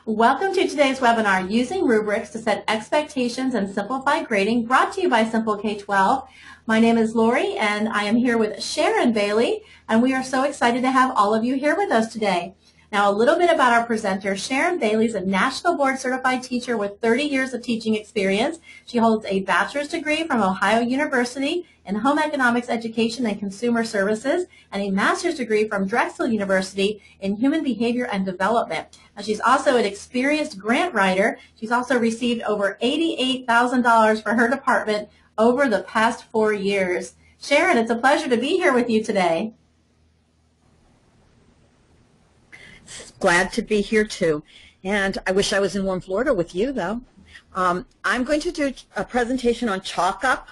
Welcome to today's webinar, Using Rubrics to Set Expectations and Simplify Grading, brought to you by Simple K-12. My name is Lori, and I am here with Sharon Bailey, and we are so excited to have all of you here with us today. Now, a little bit about our presenter. Sharon Bailey is a National Board Certified teacher with 30 years of teaching experience. She holds a bachelor's degree from Ohio University in Home Economics Education and Consumer Services and a master's degree from Drexel University in Human Behavior and Development. Now, she's also an experienced grant writer. She's also received over $88,000 for her department over the past 4 years. Sharon, it's a pleasure to be here with you today. Glad to be here too, and I wish I was in warm Florida with you though. I'm going to do a presentation on ChalkUp.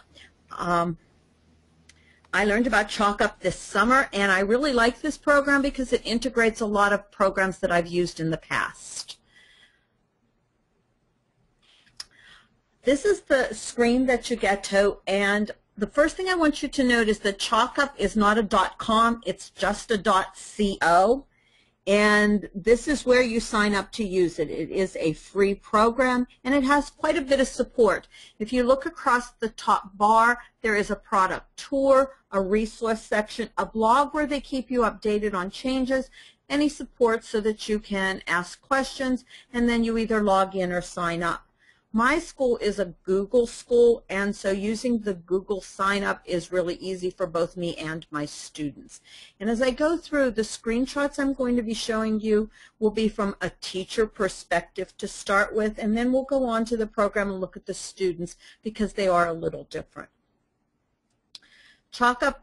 I learned about ChalkUp this summer, and I really like this program because it integrates a lot of programs that I've used in the past. This is the screen that you get to, and the first thing I want you to note is that ChalkUp is not a .com, it's just a .co. And this is where you sign up to use it. It is a free program, and it has quite a bit of support. If you look across the top bar, there is a product tour, a resource section, a blog where they keep you updated on changes, any support so that you can ask questions, and then you either log in or sign up. My school is a Google school, and so using the Google sign up is really easy for both me and my students. And as I go through, the screenshots I'm going to be showing you will be from a teacher perspective to start with, and then we'll go on to the program and look at the students because they are a little different. ChalkUp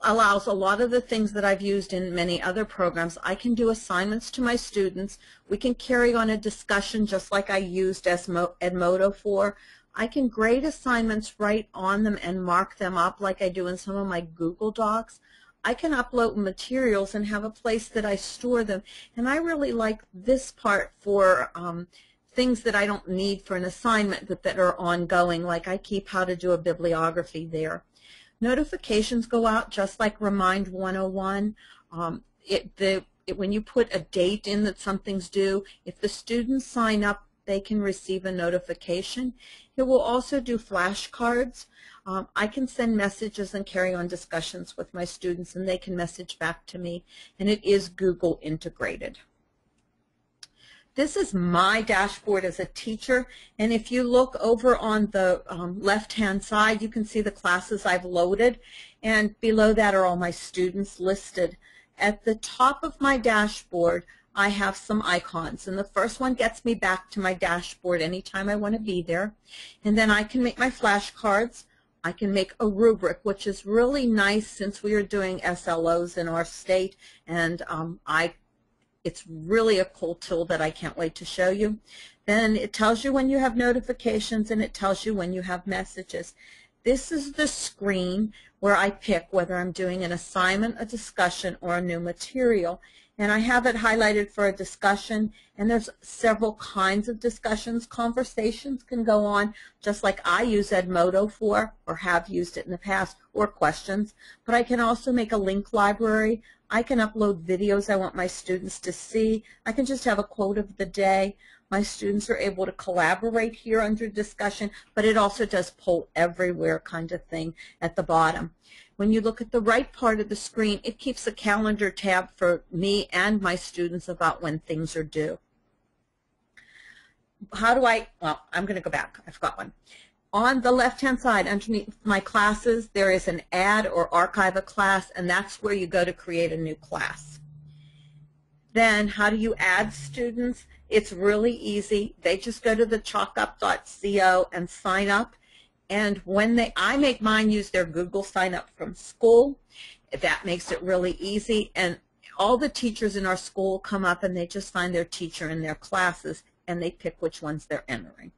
allows a lot of the things that I've used in many other programs. I can do assignments to my students. We can carry on a discussion just like I used Edmodo for. I can grade assignments right on them and mark them up like I do in some of my Google Docs. I can upload materials and have a place that I store them. And I really like this part for things that I don't need for an assignment but that are ongoing, like I keep how to do a bibliography there. Notifications go out just like Remind 101. When you put a date in that something's due, if the students sign up, they can receive a notification. It will also do flashcards. I can send messages and carry on discussions with my students, and they can message back to me, and it is Google integrated. This is my dashboard as a teacher, and if you look over on the left-hand side, you can see the classes I've loaded, and below that are all my students listed. At the top of my dashboard, I have some icons, and the first one gets me back to my dashboard anytime I want to be there. And then I can make my flashcards. I can make a rubric, which is really nice since we are doing SLOs in our state, and it's really a cool tool that I can't wait to show you. Then it tells you when you have notifications, and it tells you when you have messages. This is the screen where I pick whether I'm doing an assignment, a discussion, or a new material. And I have it highlighted for a discussion, and there's several kinds of discussions. Conversations can go on just like I use Edmodo for, or have used it in the past, or questions. But I can also make a link library. I can upload videos I want my students to see. I can just have a quote of the day. My students are able to collaborate here under discussion, but it also does poll everywhere kind of thing at the bottom. When you look at the right part of the screen, it keeps a calendar tab for me and my students about when things are due. Well, I'm going to go back. I forgot one. On the left-hand side, underneath my classes, there is an add or archive a class, and that's where you go to create a new class. Then, how do you add students? It's really easy. They just go to the chalkup.co and sign up. And when I make mine use their Google sign up from school. That makes it really easy. And all the teachers in our school come up and they just find their teacher in their classes, and they pick which ones they're entering.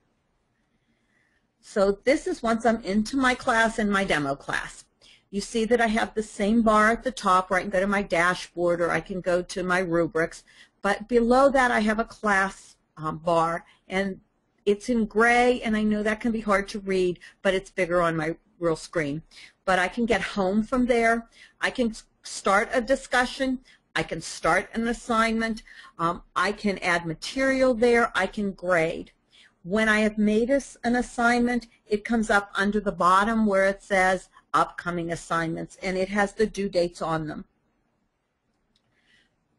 So this is once I'm into my class and my demo class. You see that I have the same bar at the top where I can go to my dashboard or I can go to my rubrics. But below that I have a class bar, and it's in gray, and I know that can be hard to read, but it's bigger on my real screen. But I can get home from there. I can start a discussion. I can start an assignment, I can add material there, I can grade. When I have made an assignment, it comes up under the bottom where it says upcoming assignments, and it has the due dates on them.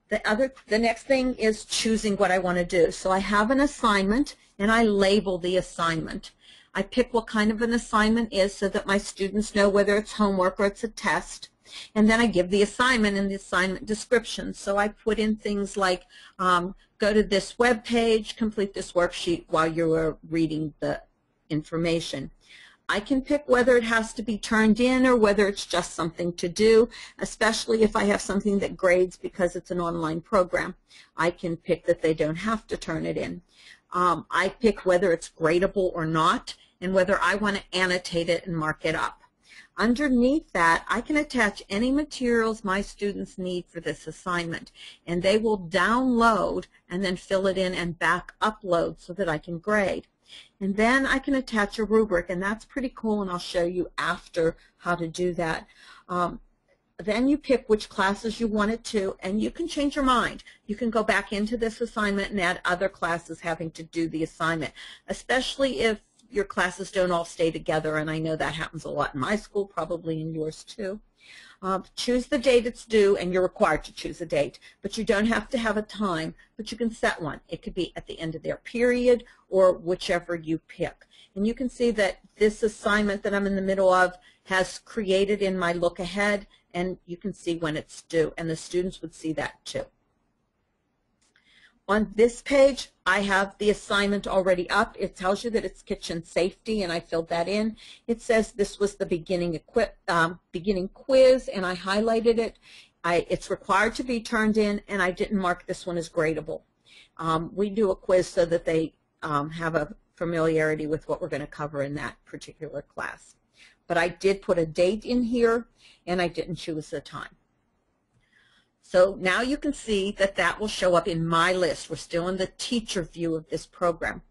The next thing is choosing what I want to do. So I have an assignment, and I label the assignment. I pick what kind of an assignment is so that my students know whether it's homework or it's a test. And then I give the assignment and the assignment description. So I put in things like go to this web page, complete this worksheet while you are reading the information. I can pick whether it has to be turned in or whether it's just something to do, especially if I have something that grades because it's an online program. I can pick that they don't have to turn it in. I pick whether it's gradable or not and whether I want to annotate it and mark it up. Underneath that, I can attach any materials my students need for this assignment, and they will download and then fill it in and back upload so that I can grade. And then I can attach a rubric, and that's pretty cool, and I'll show you after how to do that. Then you pick which classes you want it to, and you can change your mind. You can go back into this assignment and add other classes having to do the assignment, especially if your classes don't all stay together, and I know that happens a lot in my school, probably in yours too. Choose the date it's due, and you're required to choose a date, but you don't have to have a time, but you can set one. It could be at the end of their period or whichever you pick. And you can see that this assignment that I'm in the middle of has created in my look ahead, and you can see when it's due, and the students would see that too. On this page, I have the assignment already up. It tells you that it's kitchen safety, and I filled that in. It says this was the beginning quiz, and I highlighted it. It's required to be turned in, and I didn't mark this one as gradable. We do a quiz so that they have a familiarity with what we're going to cover in that particular class. But I did put a date in here, and I didn't choose a time. So now you can see that that will show up in my list. We're still in the teacher view of this program.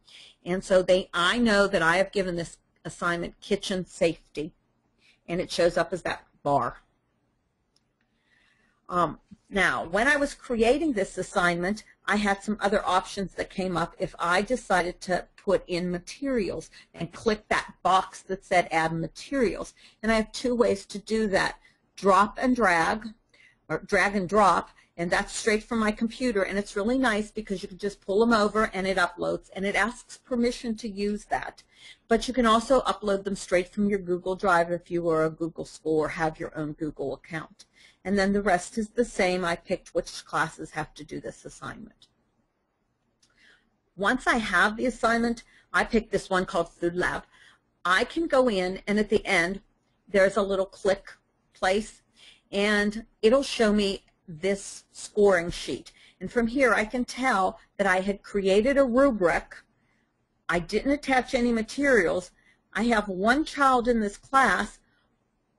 And so I know that I have given this assignment kitchen safety, and it shows up as that bar. Now, when I was creating this assignment, I had some other options that came up if I decided to put in materials and click that box that said add materials. And I have two ways to do that: drop and drag, or drag and drop, and that's straight from my computer, and it's really nice because you can just pull them over and it uploads, and it asks permission to use that. But you can also upload them straight from your Google Drive if you are a Google school or have your own Google account. And then the rest is the same. I picked which classes have to do this assignment. Once I have the assignment, I picked this one called Food Lab. I can go in, and at the end there's a little click place, and it'll show me this scoring sheet. And from here I can tell that I had created a rubric. I didn't attach any materials. I have one child in this class,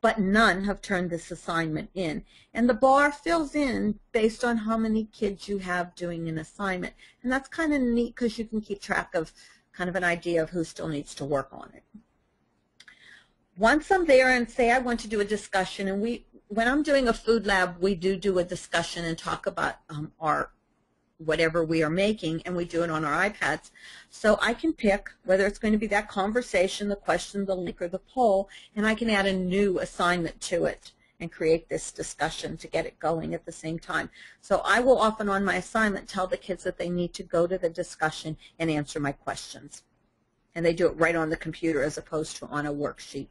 but none have turned this assignment in. And the bar fills in based on how many kids you have doing an assignment. And that's kind of neat because you can keep track of kind of an idea of who still needs to work on it. Once I'm there and say I want to do a discussion, and when I'm doing a food lab, we do a discussion and talk about our whatever we are making, and we do it on our iPads. So I can pick whether it's going to be that conversation, the question, the link, or the poll, and I can add a new assignment to it and create this discussion to get it going at the same time. So I will often on my assignment tell the kids that they need to go to the discussion and answer my questions. And they do it right on the computer as opposed to on a worksheet.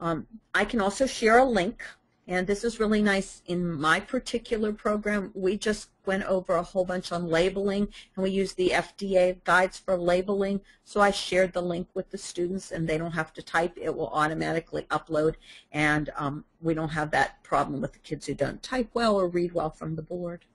I can also share a link, and this is really nice. In my particular program, we just went over a whole bunch on labeling, and we use the FDA guides for labeling. So I shared the link with the students, and they don't have to type. It will automatically upload, and we don't have that problem with the kids who don't type well or read well from the board.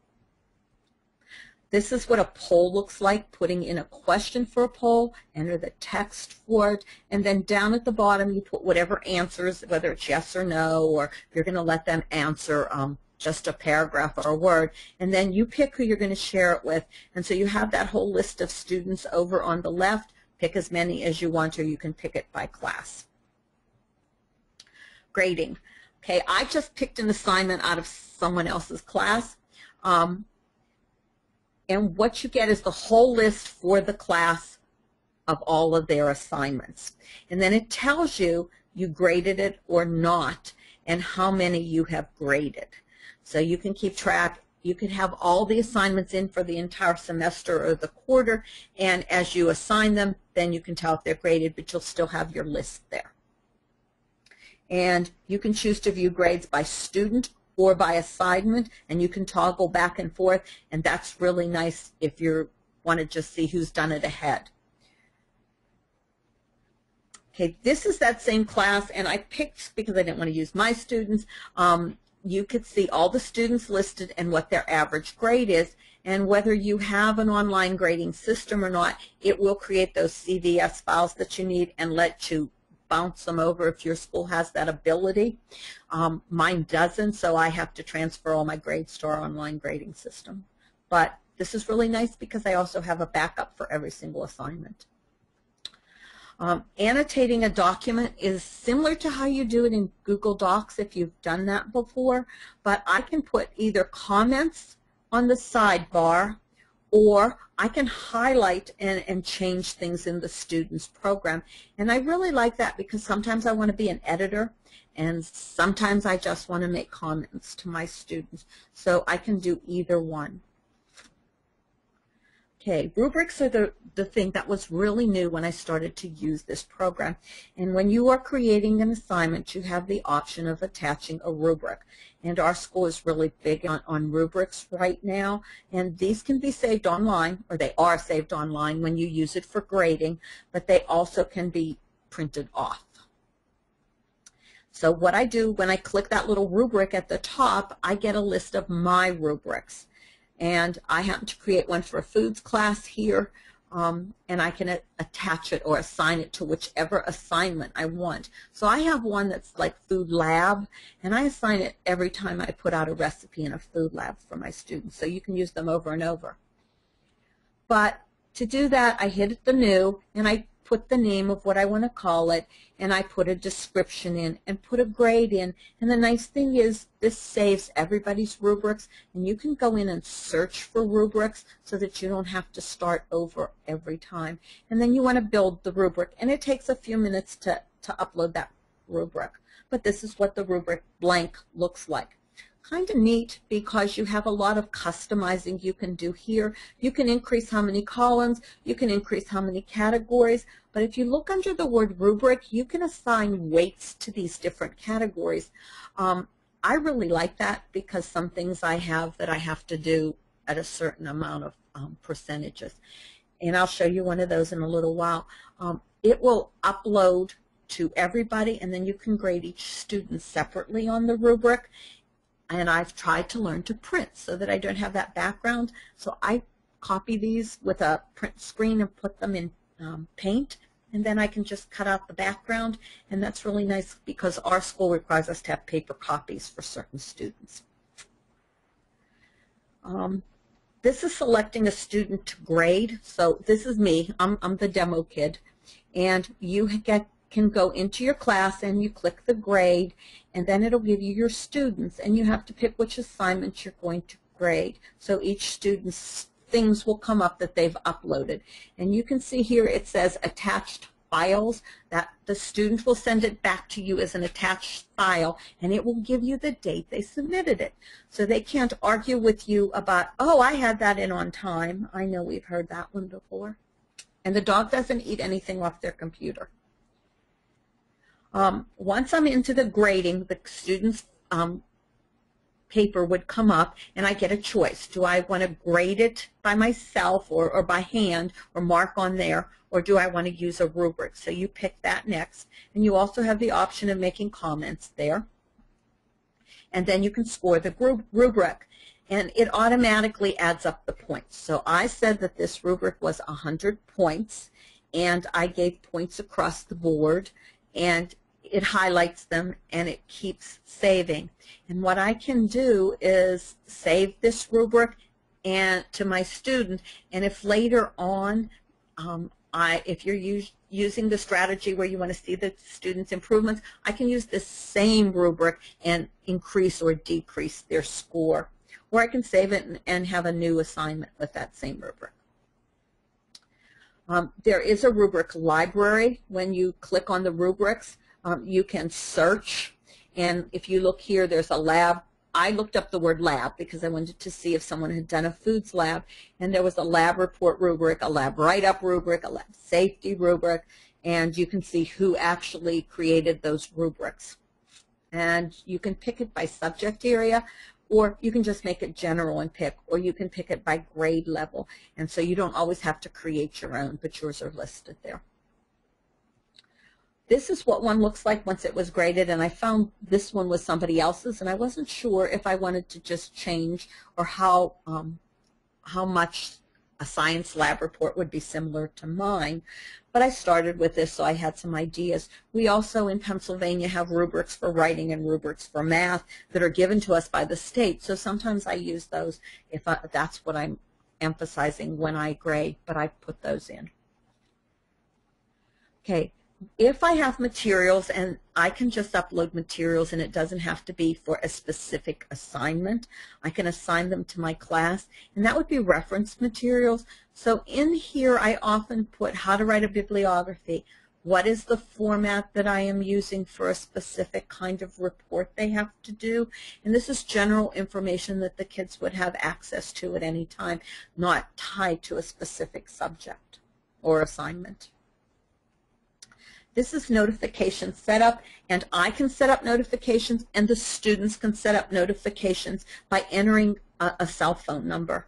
This is what a poll looks like, putting in a question for a poll, enter the text for it, and then down at the bottom you put whatever answers, whether it's yes or no, or you're going to let them answer just a paragraph or a word, and then you pick who you're going to share it with. And so you have that whole list of students over on the left. Pick as many as you want, or you can pick it by class. Grading. Okay, I just picked an assignment out of someone else's class. And what you get is the whole list for the class of all of their assignments. And then it tells you graded it or not and how many you have graded. So you can keep track. You can have all the assignments in for the entire semester or the quarter, and as you assign them, then you can tell if they're graded, but you'll still have your list there. And you can choose to view grades by student or by assignment, and you can toggle back and forth, and that's really nice if you want to just see who's done it ahead. Okay, this is that same class, and I picked, because I didn't want to use my students, you could see all the students listed and what their average grade is, and whether you have an online grading system or not, it will create those CVS files that you need and let you bounce them over if your school has that ability. Mine doesn't, so I have to transfer all my grades to our online grading system. But this is really nice because I also have a backup for every single assignment. Annotating a document is similar to how you do it in Google Docs if you've done that before, but I can put either comments on the sidebar, or I can highlight and change things in the student's program. And I really like that because sometimes I want to be an editor and sometimes I just want to make comments to my students. So I can do either one. Okay, rubrics are the thing that was really new when I started to use this program. And when you are creating an assignment, you have the option of attaching a rubric. And our school is really big on rubrics right now. And these can be saved online, or they are saved online when you use it for grading, but they also can be printed off. So what I do when I click that little rubric at the top, I get a list of my rubrics. And I happen to create one for a foods class here, and I can attach it or assign it to whichever assignment I want. So I have one that's like food lab, and I assign it every time I put out a recipe in a food lab for my students. So you can use them over and over. But to do that, I hit the new, and I put the name of what I want to call it, and I put a description in and put a grade in. And the nice thing is this saves everybody's rubrics, and you can go in and search for rubrics so that you don't have to start over every time. And then you want to build the rubric, and it takes a few minutes to upload that rubric. But this is what the rubric blank looks like. Kind of neat because you have a lot of customizing you can do here. You can increase how many columns, you can increase how many categories, but if you look under the word rubric, you can assign weights to these different categories. I really like that because some things I have that I have to do at a certain amount of percentages. And I'll show you one of those in a little while. It will upload to everybody, and then you can grade each student separately on the rubric. And I've tried to learn to print so that I don't have that background. So I copy these with a print screen and put them in Paint, and then I can just cut out the background. And that's really nice because our school requires us to have paper copies for certain students. This is selecting a student to grade. So this is me. I'm the demo kid. And you can go into your class and you click the grade, and then it'll give you your students, and you have to pick which assignment you're going to grade. So each student's things will come up that they've uploaded. And you can see here it says attached files, that the student will send it back to you as an attached file, and it will give you the date they submitted it. So they can't argue with you about, oh, I had that in on time. I know we've heard that one before. And the dog doesn't eat anything off their computer. Once I'm into the grading, the student's paper would come up, and I get a choice. Do I want to grade it by myself or by hand or mark on there, or do I want to use a rubric? So you pick that next, and you also have the option of making comments there. And then you can score the rubric, and it automatically adds up the points. So I said that this rubric was 100 points, and I gave points across the board, and it highlights them and it keeps saving. And what I can do is save this rubric and to my student, and if later on if you're using the strategy where you want to see the students' improvements, I can use the same rubric and increase or decrease their score. Or I can save it and have a new assignment with that same rubric. There is a rubric library. When you click on the rubrics, you can search. And if you look here, there's a lab. I looked up the word lab because I wanted to see if someone had done a foods lab. And there was a lab report rubric, a lab write-up rubric, a lab safety rubric. And you can see who actually created those rubrics. And you can pick it by subject area, or you can just make it general and pick, or you can pick it by grade level. And so you don't always have to create your own, but yours are listed there. This is what one looks like once it was graded, and I found this one was somebody else's, and I wasn't sure if I wanted to just change or how much a science lab report would be similar to mine. But I started with this, so I had some ideas. We also in Pennsylvania have rubrics for writing and rubrics for math that are given to us by the state. So sometimes I use those if that's what I'm emphasizing when I grade, but I put those in. Okay. If I have materials, and I can just upload materials and it doesn't have to be for a specific assignment, I can assign them to my class, and that would be reference materials. So in here I often put how to write a bibliography, what is the format that I am using for a specific kind of report they have to do, and this is general information that the kids would have access to at any time, not tied to a specific subject or assignment. This is notification setup, and I can set up notifications, and the students can set up notifications by entering a cell phone number.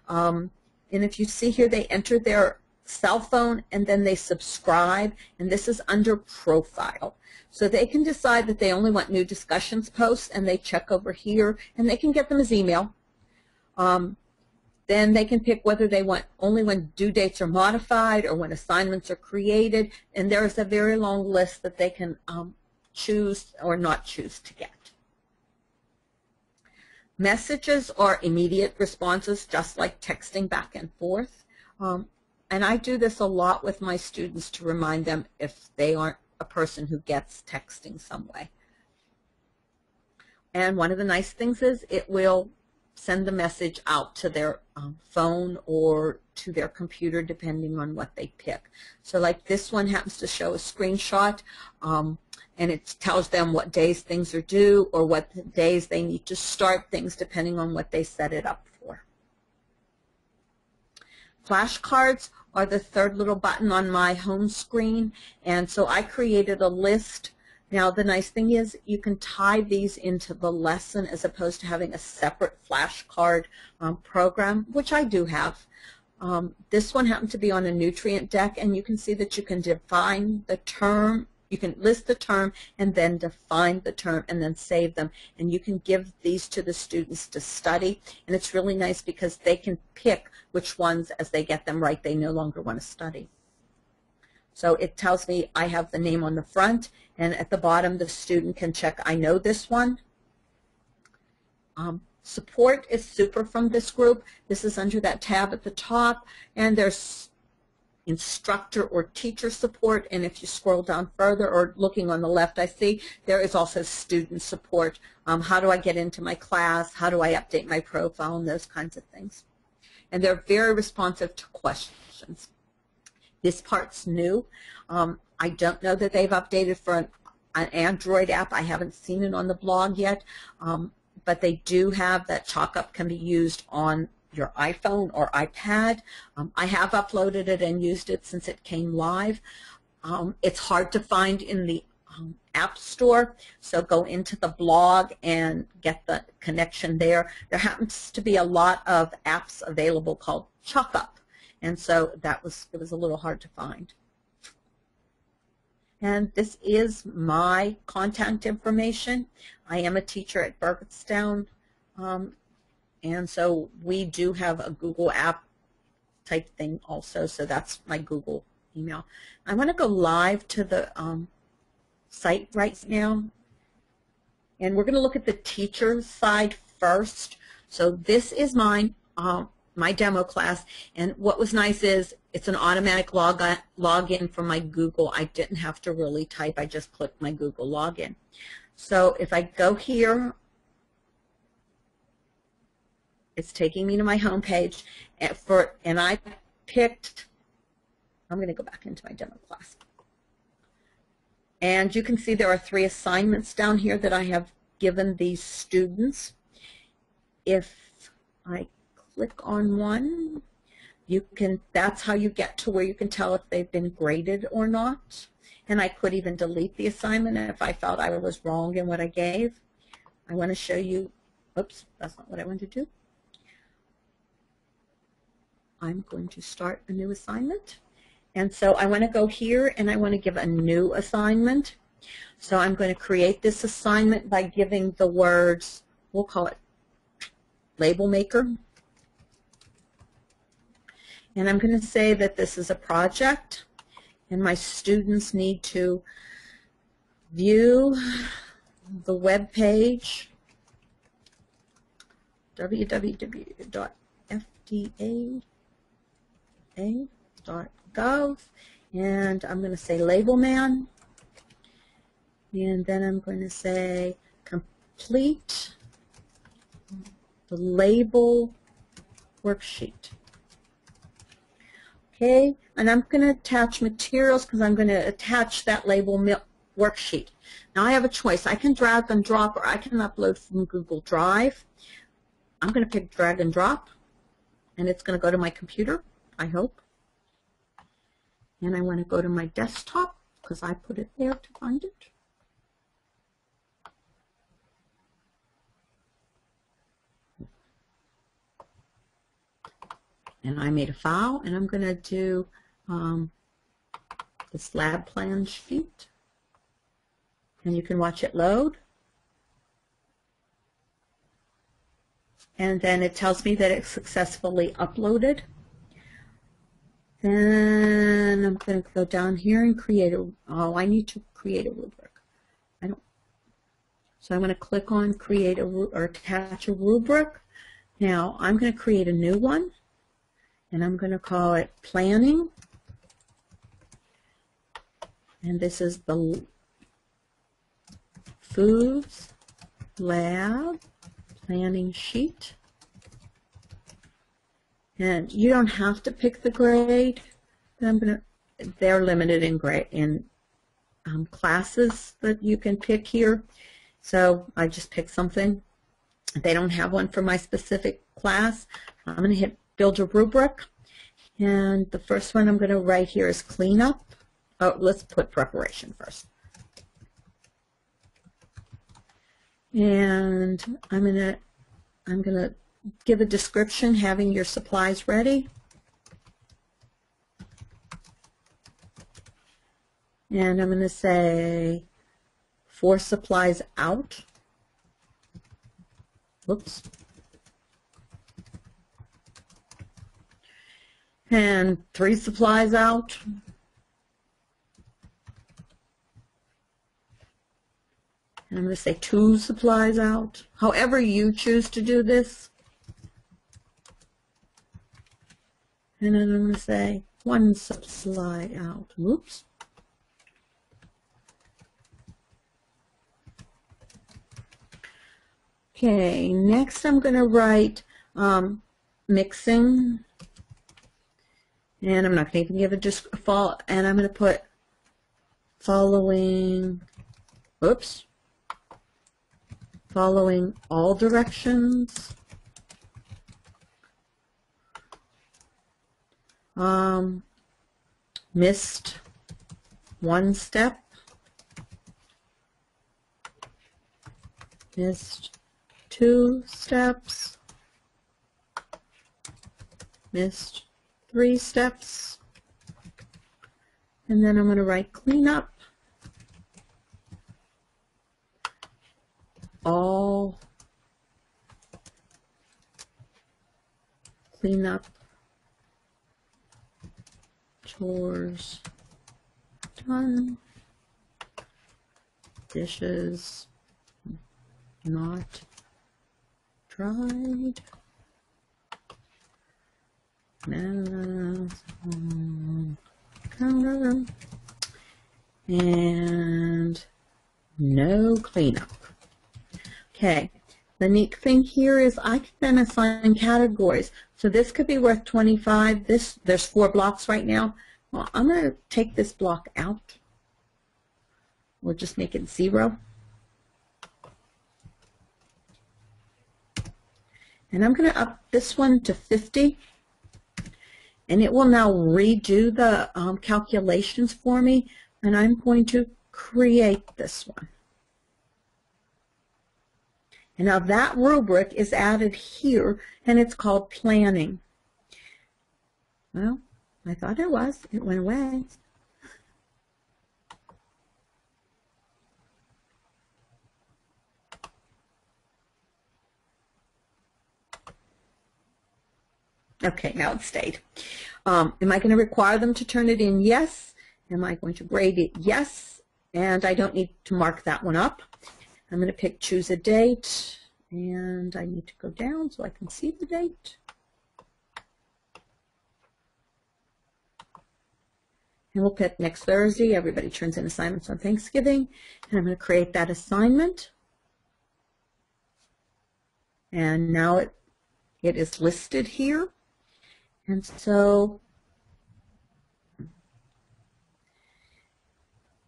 And if you see here, they enter their cell phone, and then they subscribe, and this is under profile. So they can decide that they only want new discussions posts, and they check over here, and they can get them as email. Then they can pick whether they want only when due dates are modified or when assignments are created, and there is a very long list that they can choose or not choose to get. Messages are immediate responses, just like texting back and forth. And I do this a lot with my students to remind them if they aren't a person who gets texting some way. And one of the nice things is it will send the message out to their phone or to their computer depending on what they pick. So like this one happens to show a screenshot, and it tells them what days things are due or what days they need to start things depending on what they set it up for. Flashcards are the third little button on my home screen, and so I created a list. Now the nice thing is you can tie these into the lesson as opposed to having a separate flashcard program, which I do have. This one happened to be on a nutrient deck, and you can see that you can define the term, you can list the term and then define the term and then save them, and you can give these to the students to study, and it's really nice because they can pick which ones as they get them right they no longer want to study. So it tells me I have the name on the front, and at the bottom the student can check I know this one. Support is super from this group. This is under that tab at the top, and there's instructor or teacher support, and if you scroll down further or looking on the left, I see there is also student support. How do I get into my class? How do I update my profile? And those kinds of things. And they're very responsive to questions. This part's new. I don't know that they've updated for an Android app. I haven't seen it on the blog yet, but they do have that chalk-up can be used on your iPhone or iPad. I have uploaded it and used it since it came live. It's hard to find in the App Store, so go into the blog and get the connection there. There happens to be a lot of apps available called chalk-up, and so it was a little hard to find. And this is my contact information. I am a teacher at Burgettstown, and so we do have a Google app type thing also, so that's my Google email. I want to go live to the site right now, and we're going to look at the teacher side first. So this is mine. my demo class. And what was nice is it's an automatic login from my Google. I didn't have to really type. I just clicked my Google login. So if I go here, it's taking me to my home page, and I picked, I'm going to go back into my demo class. And you can see there are 3 assignments down here that I have given these students. If I click on one, that's how you get to where you can tell if they've been graded or not. And I could even delete the assignment if I felt I was wrong in what I gave. I want to show you, oops, that's not what I wanted to do. I'm going to start a new assignment. And so I want to go here and I want to give a new assignment. So I'm going to create this assignment by giving the words, we'll call it label maker. And I'm going to say that this is a project and my students need to view the web page www.fda.gov, and I'm going to say label man, and then I'm going to say complete the label worksheet. Okay, and I'm going to attach materials because I'm going to attach that label worksheet. Now I have a choice. I can drag and drop, or I can upload from Google Drive. I'm going to pick drag and drop, and it's going to go to my computer, I hope. And I want to go to my desktop because I put it there to find it. And I made a file, and I'm going to do this lab plan sheet. And you can watch it load. And then it tells me that it's successfully uploaded. Then I'm going to go down here and create a, I need to create a rubric. So I'm going to click on create a, or attach a rubric. Now I'm going to create a new one. And I'm going to call it planning. And this is the foods lab planning sheet. And you don't have to pick the grade. They're limited in grade classes that you can pick here. So I just pick something. If they don't have one for my specific class, I'm going to hit build a rubric, and the first one I'm going to write here is cleanup. Oh, let's put preparation first. And I'm going to give a description, having your supplies ready. And I'm going to say 4 supplies out. Whoops. And 3 supplies out. And I'm going to say 2 supplies out. However you choose to do this. And then I'm going to say 1 supply out. Whoops. Okay, next I'm going to write mixing. And I'm not going to even give a default, and I'm going to put following all directions. Missed 1 step. Missed 2 steps. Missed 3 steps, and then I'm going to write cleanup, all cleanup chores done, dishes not dried, and no cleanup. Okay, the neat thing here is I can then assign categories. So this could be worth 25. There's 4 blocks right now. Well, I'm going to take this block out. We'll just make it 0. And I'm going to up this one to 50. And it will now redo the calculations for me. And I'm going to create this one. And now that rubric is added here, and it's called planning. Well, I thought it was. It went away. Okay, now it stayed. Am I going to require them to turn it in? Yes. Am I going to grade it? Yes. And I don't need to mark that one up. I'm going to pick choose a date, and I need to go down so I can see the date. And we'll pick next Thursday. Everybody turns in assignments on Thanksgiving. And I'm going to create that assignment. And now it is listed here. And so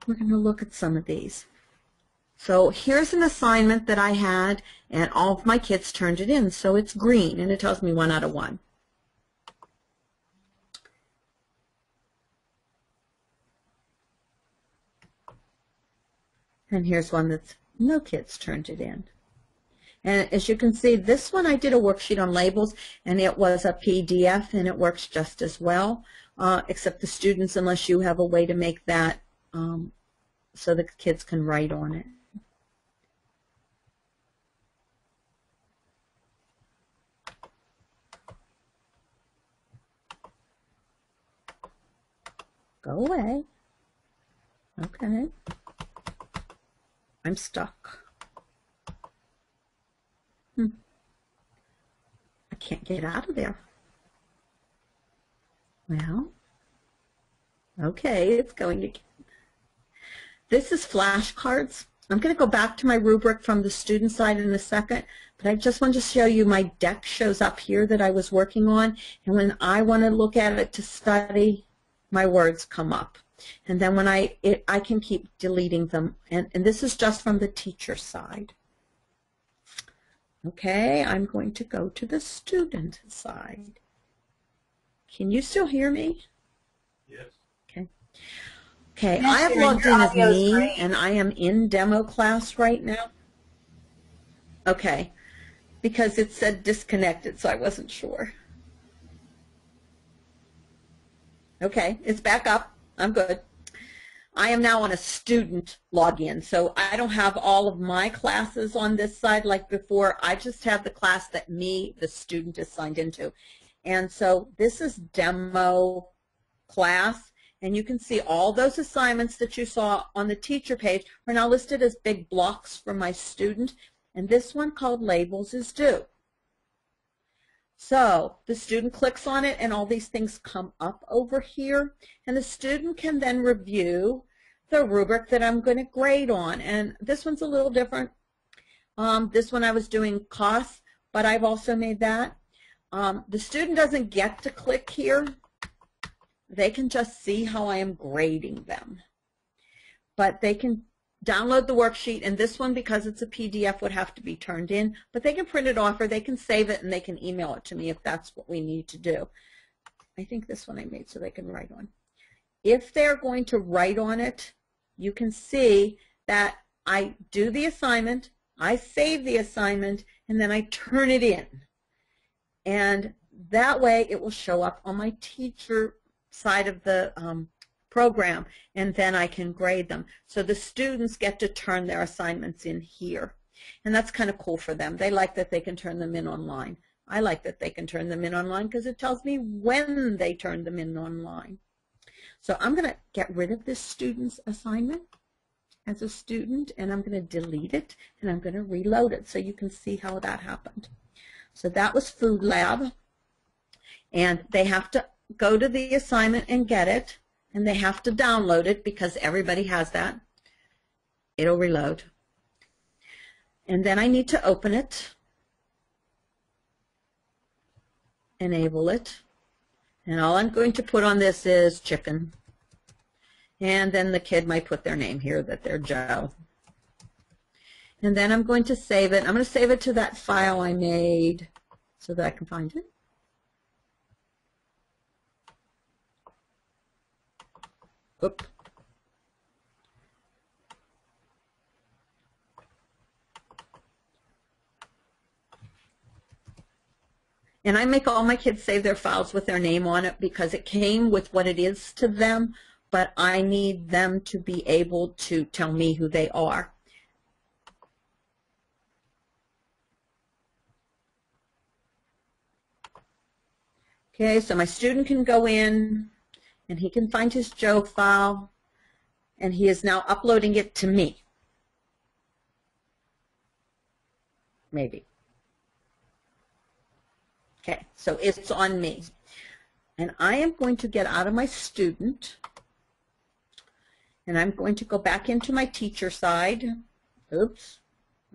we're going to look at some of these. So here's an assignment that I had, and all of my kids turned it in. So it's green, and it tells me 1 out of 1. And here's one that's no kids turned it in. And as you can see, this one I did a worksheet on labels, and it was a PDF, and it works just as well, except the students, unless you have a way to make that so the kids can write on it. Go away. Okay. I'm stuck. I can't get out of there. Well, okay, it's going again. This is flashcards. I'm going to go back to my rubric from the student side in a second, but I just wanted to show you my deck shows up here that I was working on, and when I want to look at it to study, my words come up. And then when I can keep deleting them, and this is just from the teacher side. Okay, I'm going to go to the student side. Can you still hear me? Yes. Okay. Okay, Yes, I have Sharon, logged your in as audio is me, great. and I am in demo class right now. Okay, because it said disconnected, so I wasn't sure. Okay, it's back up. I'm good. I am now on a student login, so I don't have all of my classes on this side like before. I just have the class that me, the student, is signed into. And so this is demo class, and you can see all those assignments that you saw on the teacher page are now listed as big blocks for my student, and this one called labels is due. So the student clicks on it, and all these things come up over here, and the student can then review the rubric that I'm going to grade on. And this one's a little different. This one I was doing costs, but I've also made that. The student doesn't get to click here. They can just see how I am grading them. But they can download the worksheet, and this one, because it's a PDF, would have to be turned in, but they can print it off, or they can save it and they can email it to me if that's what we need to do. I think this one I made so they can write on. If they're going to write on it, you can see that I do the assignment, I save the assignment, and then I turn it in. And that way it will show up on my teacher side of the program, and then I can grade them. So the students get to turn their assignments in here. And that's kind of cool for them. They like that they can turn them in online. I like that they can turn them in online because it tells me when they turn them in online. So I'm going to get rid of this student's assignment as a student, and I'm going to delete it, and I'm going to reload it so you can see how that happened. So that was Food Lab. And they have to go to the assignment and get it, and they have to download it because everybody has that. It'll reload. And then I need to open it, enable it, and all I'm going to put on this is chicken. And then the kid might put their name here, that they're Joe. And then I'm going to save it. I'm going to save it to that file I made so that I can find it. Oop. And I make all my kids save their files with their name on it because it came with what it is to them, but I need them to be able to tell me who they are. Okay, so my student can go in and he can find his Joe file, and he is now uploading it to me. Maybe. Okay, so it's on me. And I am going to get out of my student, and I'm going to go back into my teacher side. Oops,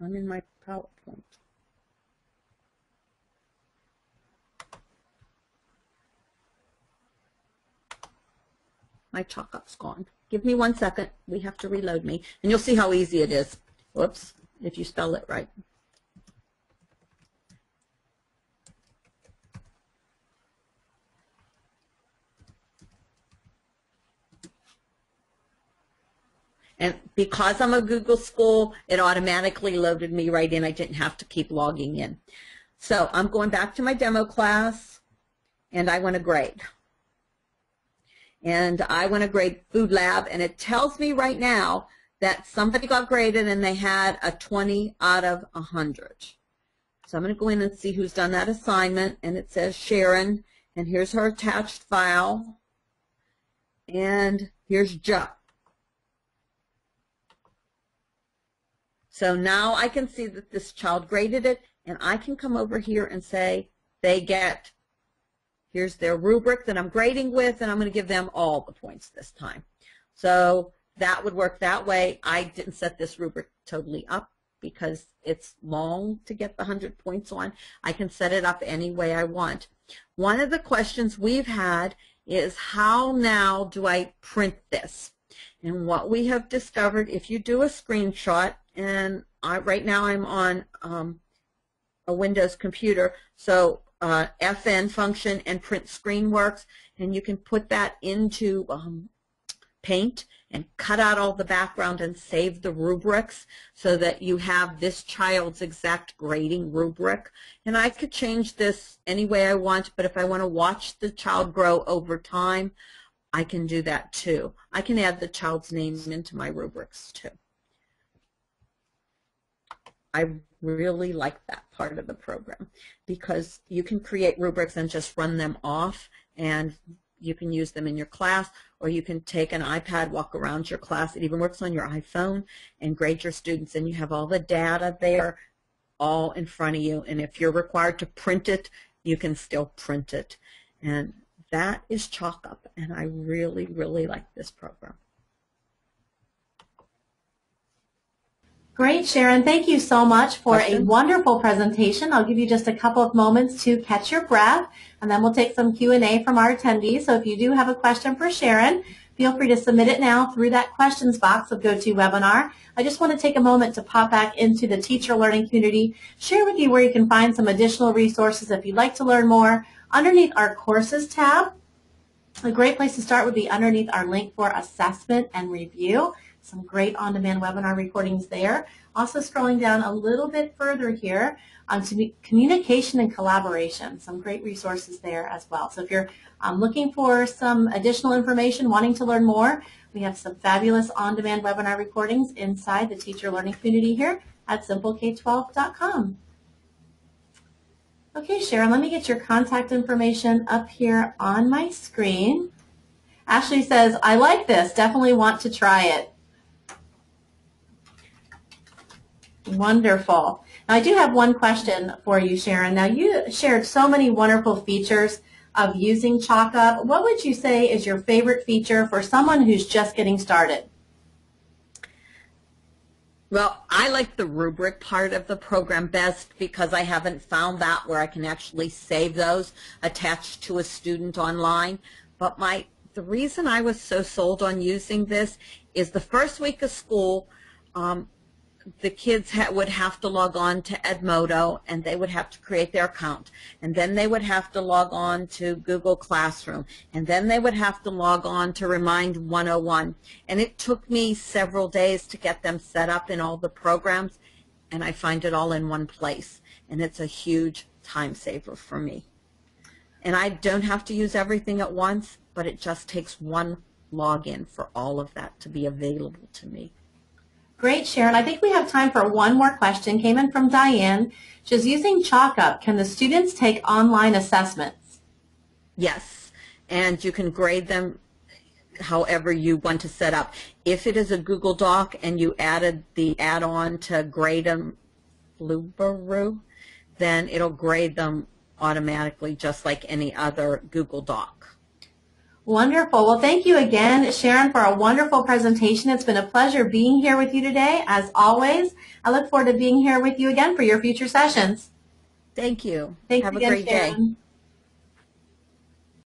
I'm in my PowerPoint. My chalk-up's gone. Give me 1 second. We have to reload me. And you'll see how easy it is. Whoops, if you spell it right. And because I'm a Google school, it automatically loaded me right in. I didn't have to keep logging in. So I'm going back to my demo class, and I want to grade. And I want to grade food lab, and it tells me right now that somebody got graded and they had a 20 out of 100. So I'm going to go in and see who's done that assignment, and it says Sharon, and here's her attached file, and here's Joe. So now I can see that this child graded it, and I can come over here and say they get, here's their rubric that I'm grading with, and I'm going to give them all the points this time. So that would work that way. I didn't set this rubric totally up because it's long to get the 100 points on. I can set it up any way I want. One of the questions we've had is how now do I print this? And what we have discovered, if you do a screenshot, and right now I'm on a Windows computer, so FN function and print screen works, and you can put that into Paint and cut out all the background and save the rubrics so that you have this child's exact grading rubric. And I could change this any way I want, but if I want to watch the child grow over time, I can do that too. I can add the child's name into my rubrics too. I really like that part of the program because you can create rubrics and just run them off, and you can use them in your class, or you can take an iPad, walk around your class. It even works on your iPhone, and grade your students, and you have all the data there all in front of you. And if you're required to print it, you can still print it. And that is ChalkUp, and I really, really like this program. Great, Sharon. Thank you so much for a wonderful presentation. I'll give you just a couple of moments to catch your breath, and then we'll take some Q&A from our attendees. So if you do have a question for Sharon, feel free to submit it now through that questions box of GoToWebinar. I just want to take a moment to pop back into the teacher learning community, share with you where you can find some additional resources if you'd like to learn more. Underneath our courses tab, a great place to start would be underneath our link for assessment and review. Some great on-demand webinar recordings there. Also scrolling down a little bit further here to communication and collaboration. Some great resources there as well. So if you're looking for some additional information, wanting to learn more, we have some fabulous on-demand webinar recordings inside the teacher learning community here at simpleK12.com. Okay, Sharon, let me get your contact information up here on my screen. Ashley says, I like this. Definitely want to try it. Wonderful. Now, I do have one question for you, Sharon. Now, you shared so many wonderful features of using ChalkUp. What would you say is your favorite feature for someone who's just getting started? Well, I like the rubric part of the program best because I haven't found that where I can actually save those attached to a student online. But the reason I was so sold on using this is the first week of school, the kids would have to log on to Edmodo, and they would have to create their account, and then they would have to log on to Google Classroom, and then they would have to log on to Remind 101, and it took me several days to get them set up in all the programs, and I find it all in one place, and it's a huge time saver for me. And I don't have to use everything at once, but it just takes one login for all of that to be available to me. Great, Sharon. I think we have time for one more question. Came in from Diane. She's using ChalkUp. Can the students take online assessments? Yes, and you can grade them however you want to set up. If it is a Google Doc and you added the add-on to grade them Blueberoo, then it'll grade them automatically just like any other Google Doc. Wonderful. Well, thank you again, Sharon, for a wonderful presentation. It's been a pleasure being here with you today, as always. I look forward to being here with you again for your future sessions. Thank you. Thanks Have again, a great Sharon. day.